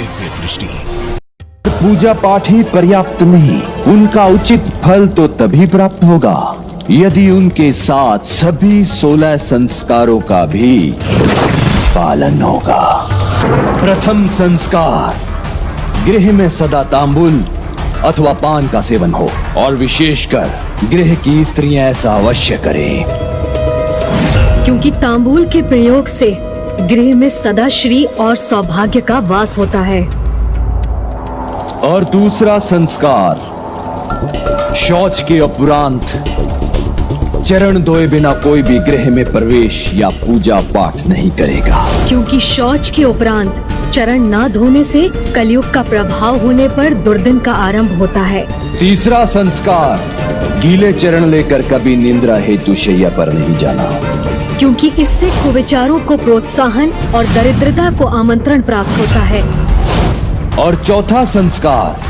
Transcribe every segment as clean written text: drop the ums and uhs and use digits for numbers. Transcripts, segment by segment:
दिव्य दृष्टि। पूजा पाठ ही पर्याप्त नहीं, उनका उचित फल तो तभी प्राप्त होगा यदि उनके साथ सभी 16 संस्कारों का भी पालन होगा। प्रथम संस्कार, गृह में सदा तांबुल अथवा पान का सेवन हो, और विशेषकर गृह की स्त्रियां ऐसा अवश्य करें, क्योंकि तांबूल के प्रयोग से गृह में सदा श्री और सौभाग्य का वास होता है। और दूसरा संस्कार, शौच के उपरांत चरण धोए बिना कोई भी गृह में प्रवेश या पूजा पाठ नहीं करेगा, क्योंकि शौच के उपरांत चरण न धोने से कलयुग का प्रभाव होने पर दुर्दिन का आरंभ होता है। तीसरा संस्कार, गीले चरण लेकर कभी निंद्रा हेतु शैया पर नहीं जाना, क्योंकि इससे कुविचारों को प्रोत्साहन और दरिद्रता को आमंत्रण प्राप्त होता है। और चौथा संस्कार,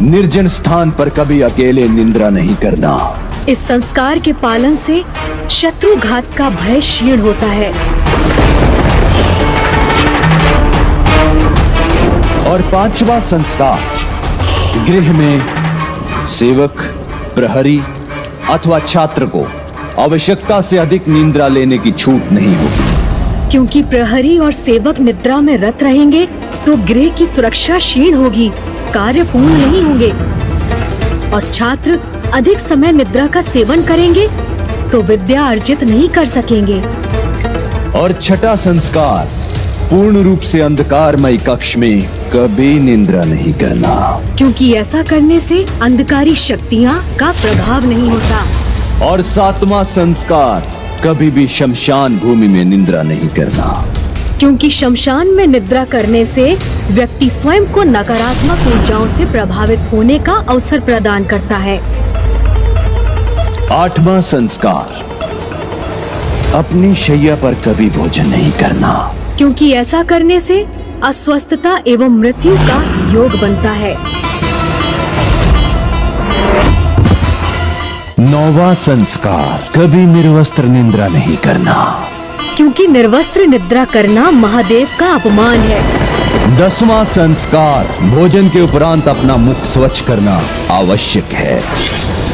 निर्जन स्थान पर कभी अकेले निंद्रा नहीं करना। इस संस्कार के पालन से शत्रुघात का भय क्षीण होता है। और पांचवा संस्कार, गृह में सेवक, प्रहरी अथवा छात्र को आवश्यकता से अधिक निंद्रा लेने की छूट नहीं होगी, क्योंकि प्रहरी और सेवक निद्रा में रत रहेंगे तो गृह की सुरक्षा क्षीण होगी, कार्य पूर्ण नहीं होंगे। और छात्र अधिक समय निद्रा का सेवन करेंगे तो विद्या अर्जित नहीं कर सकेंगे। और छठा संस्कार, पूर्ण रूप से अंधकारमय कक्ष में कभी निंद्रा नहीं करना, क्योंकि ऐसा करने से अंधकारी शक्तियाँ का प्रभाव नहीं होता। और सातवां संस्कार, कभी भी शमशान भूमि में निंद्रा नहीं करना, क्योंकि शमशान में निद्रा करने से व्यक्ति स्वयं को नकारात्मक ऊर्जाओं से प्रभावित होने का अवसर प्रदान करता है। आठवां संस्कार, अपनी शैया पर कभी भोजन नहीं करना, क्योंकि ऐसा करने से अस्वस्थता एवं मृत्यु का योग बनता है। नौवां संस्कार, कभी निर्वस्त्र निंद्रा नहीं करना, क्योंकि निर्वस्त्र निद्रा करना महादेव का अपमान है। 10वां संस्कार, भोजन के उपरांत अपना मुख स्वच्छ करना आवश्यक है।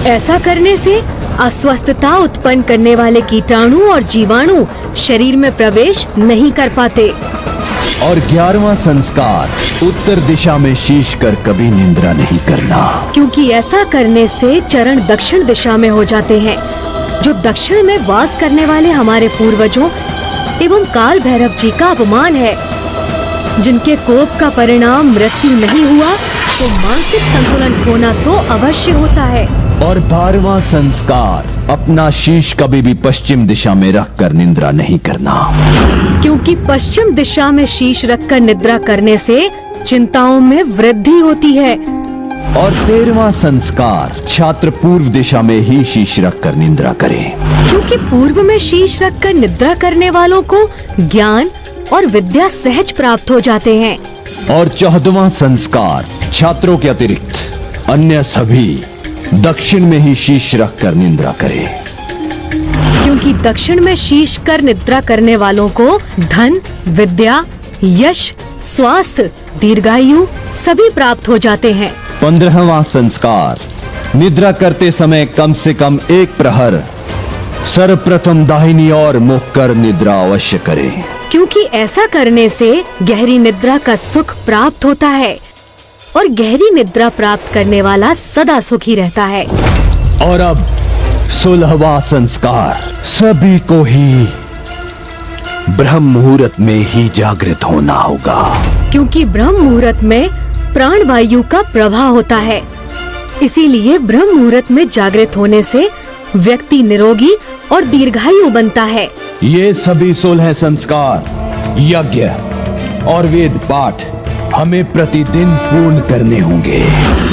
ऐसा करने से अस्वस्थता उत्पन्न करने वाले कीटाणु और जीवाणु शरीर में प्रवेश नहीं कर पाते। और 11वां संस्कार, उत्तर दिशा में शीश कर कभी निंद्रा नहीं करना, क्योंकि ऐसा करने से चरण दक्षिण दिशा में हो जाते हैं, जो दक्षिण में वास करने वाले हमारे पूर्वजों एवं काल भैरव जी का अपमान है। जिनके कोप का परिणाम मृत्यु नहीं हुआ तो मानसिक संतुलन खोना तो अवश्य होता है। और 12वां संस्कार, अपना शीश कभी भी पश्चिम दिशा में रखकर निंद्रा नहीं करना, क्योंकि पश्चिम दिशा में शीश रखकर निद्रा करने से चिंताओं में वृद्धि होती है। और 13वां संस्कार, छात्र पूर्व दिशा में ही शीश रखकर निंद्रा करें, क्योंकि पूर्व में शीश रखकर निद्रा करने वालों को ज्ञान और विद्या सहज प्राप्त हो जाते हैं। और 14वां संस्कार, छात्रों के अतिरिक्त अन्य सभी दक्षिण में ही शीश रखकर निंद्रा करें, क्योंकि दक्षिण में शीश कर निद्रा करने वालों को धन, विद्या, यश, स्वास्थ्य, दीर्घायु सभी प्राप्त हो जाते हैं। 15वां संस्कार, निद्रा करते समय कम से कम 1 प्रहर सर्वप्रथम दाहिनी ओर मुख कर निद्रा अवश्य करें, क्योंकि ऐसा करने से गहरी निद्रा का सुख प्राप्त होता है और गहरी निद्रा प्राप्त करने वाला सदा सुखी रहता है। और अब 16वां संस्कार, सभी को ही ब्रह्म मुहूर्त में ही जागृत होना होगा, क्योंकि ब्रह्म मुहूर्त में प्राण वायु का प्रवाह होता है। इसीलिए ब्रह्म मुहूर्त में जागृत होने से व्यक्ति निरोगी और दीर्घायु बनता है। ये सभी 16 संस्कार, यज्ञ और वेद पाठ हमें प्रतिदिन पूर्ण करने होंगे।